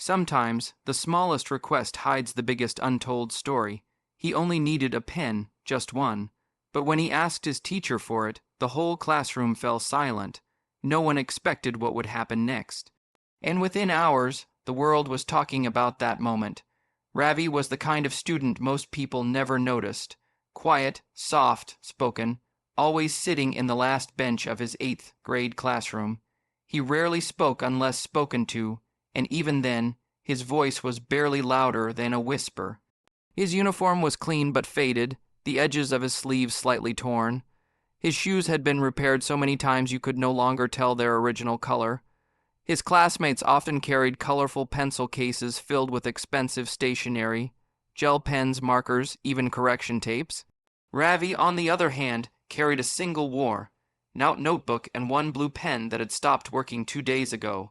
Sometimes, the smallest request hides the biggest untold story. He only needed a pen, just one. But when he asked his teacher for it, the whole classroom fell silent. No one expected what would happen next. And within hours, the world was talking about that moment. Ravi was the kind of student most people never noticed. Quiet, soft-spoken, always sitting in the last bench of his 8th grade classroom. He rarely spoke unless spoken to, and even then, his voice was barely louder than a whisper. His uniform was clean but faded, the edges of his sleeves slightly torn. His shoes had been repaired so many times you could no longer tell their original color. His classmates often carried colorful pencil cases filled with expensive stationery, gel pens, markers, even correction tapes. Ravi, on the other hand, carried a single notebook and one blue pen that had stopped working 2 days ago.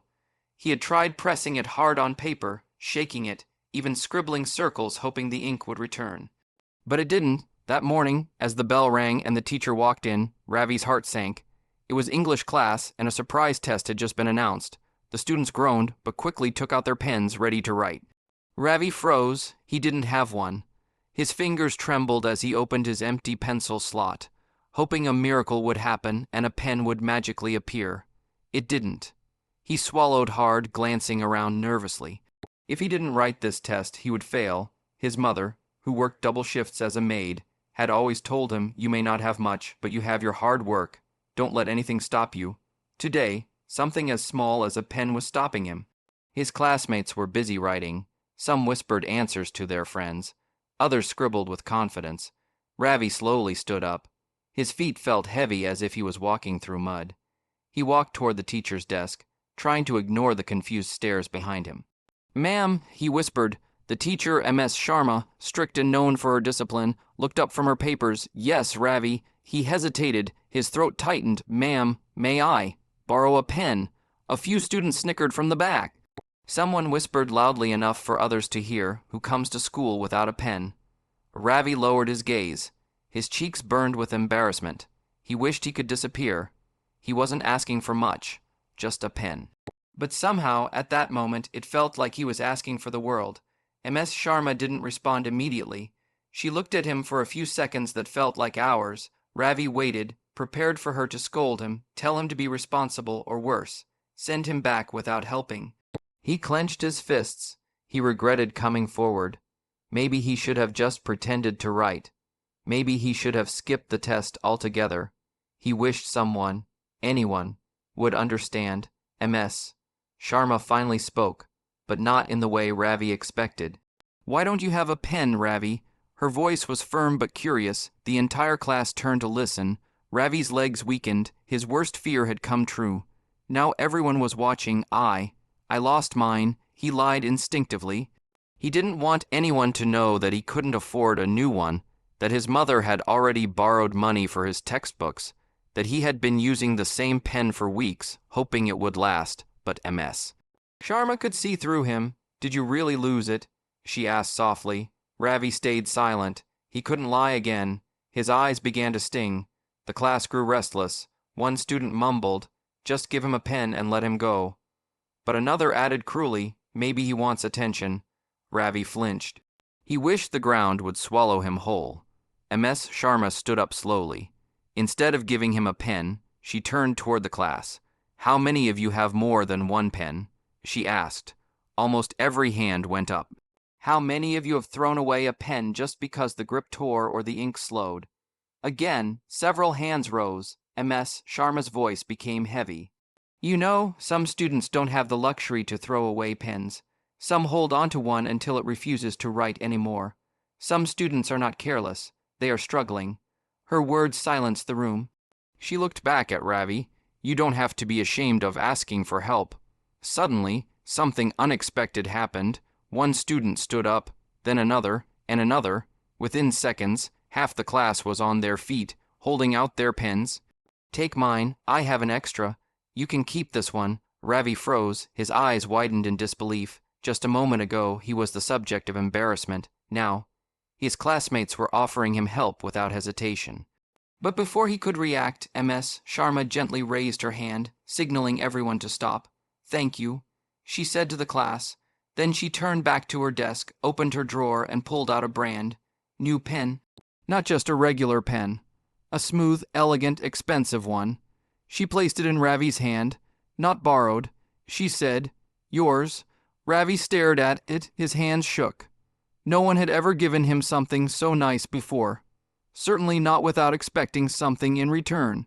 He had tried pressing it hard on paper, shaking it, even scribbling circles hoping the ink would return. But it didn't. That morning, as the bell rang and the teacher walked in, Ravi's heart sank. It was English class, and a surprise test had just been announced. The students groaned, but quickly took out their pens, ready to write. Ravi froze. He didn't have one. His fingers trembled as he opened his empty pencil slot, hoping a miracle would happen and a pen would magically appear. It didn't. He swallowed hard, glancing around nervously. If he didn't write this test, he would fail. His mother, who worked double shifts as a maid, had always told him, "You may not have much, but you have your hard work. Don't let anything stop you." Today, something as small as a pen was stopping him. His classmates were busy writing. Some whispered answers to their friends. Others scribbled with confidence. Ravi slowly stood up. His feet felt heavy as if he was walking through mud. He walked toward the teacher's desk, trying to ignore the confused stares behind him. "Ma'am," he whispered. The teacher, Ms. Sharma, strict and known for her discipline, looked up from her papers. "Yes, Ravi." He hesitated. His throat tightened. "Ma'am, may I borrow a pen?" A few students snickered from the back. Someone whispered loudly enough for others to hear, "Who comes to school without a pen?" Ravi lowered his gaze. His cheeks burned with embarrassment. He wished he could disappear. He wasn't asking for much, just a pen. But somehow, at that moment, it felt like he was asking for the world. Ms. Sharma didn't respond immediately. She looked at him for a few seconds that felt like hours. Ravi waited, prepared for her to scold him, tell him to be responsible, or worse, send him back without helping. He clenched his fists. He regretted coming forward. Maybe he should have just pretended to write. Maybe he should have skipped the test altogether. He wished someone, anyone, would understand. Ms. Sharma finally spoke, but not in the way Ravi expected. "Why don't you have a pen, Ravi?" Her voice was firm but curious. The entire class turned to listen. Ravi's legs weakened. His worst fear had come true. Now everyone was watching. I lost mine. He lied instinctively. He didn't want anyone to know that he couldn't afford a new one, that his mother had already borrowed money for his textbooks, that he had been using the same pen for weeks, hoping it would last, but Ms. Sharma could see through him. "Did you really lose it?" she asked softly. Ravi stayed silent. He couldn't lie again. His eyes began to sting. The class grew restless. One student mumbled, "Just give him a pen and let him go." But another added cruelly, "Maybe he wants attention." Ravi flinched. He wished the ground would swallow him whole. Ms. Sharma stood up slowly. Instead of giving him a pen, she turned toward the class. "How many of you have more than one pen?" she asked. Almost every hand went up. "How many of you have thrown away a pen just because the grip tore or the ink slowed?" Again, several hands rose. Ms. Sharma's voice became heavy. "You know, some students don't have the luxury to throw away pens. Some hold onto one until it refuses to write anymore. Some students are not careless. They are struggling." Her words silenced the room. She looked back at Ravi. "You don't have to be ashamed of asking for help." Suddenly, something unexpected happened. One student stood up, then another, and another. Within seconds, half the class was on their feet, holding out their pens. "Take mine. I have an extra. You can keep this one." Ravi froze. His eyes widened in disbelief. Just a moment ago, he was the subject of embarrassment. Now, his classmates were offering him help without hesitation. But before he could react, Ms. Sharma gently raised her hand, signaling everyone to stop. "Thank you," she said to the class. Then she turned back to her desk, opened her drawer, and pulled out a brand new pen. Not just a regular pen. A smooth, elegant, expensive one. She placed it in Ravi's hand. Not borrowed. She said, "Yours." Ravi stared at it, his hands shook. No one had ever given him something so nice before. Certainly not without expecting something in return.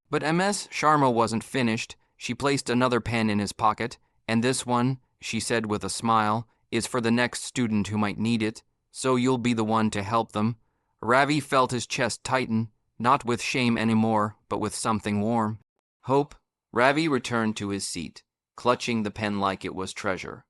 But Ms. Sharma wasn't finished. She placed another pen in his pocket, and this one, she said with a smile, is for the next student who might need it, so you'll be the one to help them. Ravi felt his chest tighten, not with shame anymore, but with something warm. Hope. Ravi returned to his seat, clutching the pen like it was treasure.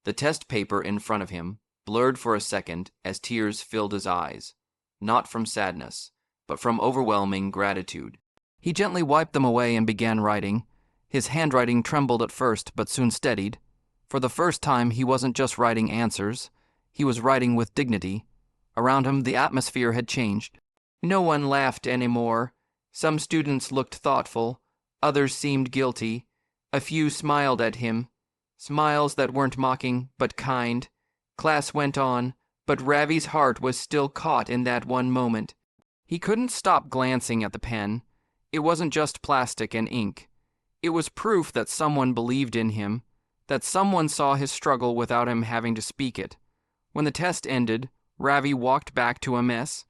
The test paper in front of him blurred for a second as tears filled his eyes, not from sadness, but from overwhelming gratitude. He gently wiped them away and began writing. His handwriting trembled at first, but soon steadied. For the first time, he wasn't just writing answers. He was writing with dignity. Around him, the atmosphere had changed. No one laughed anymore. Some students looked thoughtful. Others seemed guilty. A few smiled at him. Smiles that weren't mocking, but kind. Class went on, but Ravi's heart was still caught in that one moment. He couldn't stop glancing at the pen. It wasn't just plastic and ink. It was proof that someone believed in him, that someone saw his struggle without him having to speak it. When the test ended, Ravi walked back to Ms.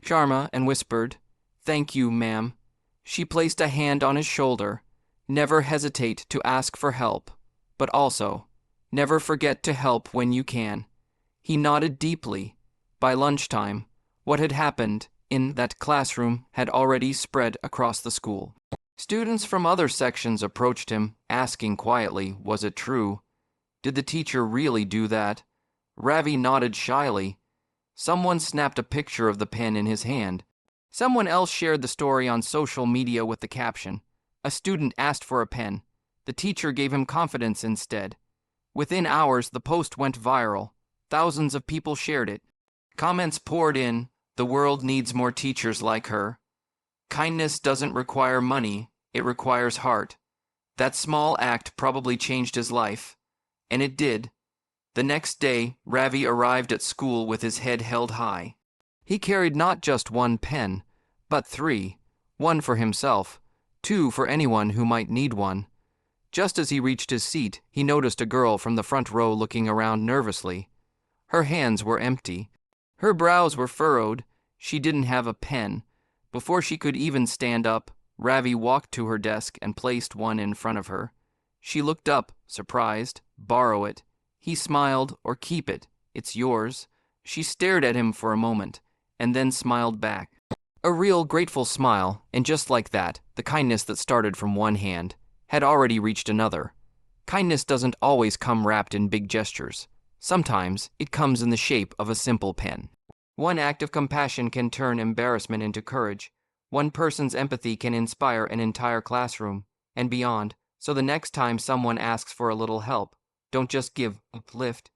Sharma and whispered, "Thank you, ma'am." She placed a hand on his shoulder. Never hesitate to ask for help, but also, never forget to help when you can. He nodded deeply. By lunchtime, what had happened in that classroom had already spread across the school. Students from other sections approached him, asking quietly, was it true? Did the teacher really do that? Ravi nodded shyly. Someone snapped a picture of the pen in his hand. Someone else shared the story on social media with the caption, "A student asked for a pen. The teacher gave him confidence instead." Within hours, the post went viral. Thousands of people shared it. Comments poured in. The world needs more teachers like her. Kindness doesn't require money, it requires heart. That small act probably changed his life. And it did. The next day, Ravi arrived at school with his head held high. He carried not just one pen, but 3. One for himself, 2 for anyone who might need one. Just as he reached his seat, he noticed a girl from the front row looking around nervously. Her hands were empty. Her brows were furrowed. She didn't have a pen. Before she could even stand up, Ravi walked to her desk and placed one in front of her. She looked up, surprised. "Borrow it." He smiled, "Or keep it. It's yours." She stared at him for a moment, and then smiled back. A real grateful smile, and just like that, the kindness that started from one hand had already reached another. Kindness doesn't always come wrapped in big gestures. Sometimes it comes in the shape of a simple pen. One act of compassion can turn embarrassment into courage. One person's empathy can inspire an entire classroom and beyond. So the next time someone asks for a little help, don't just give, uplift.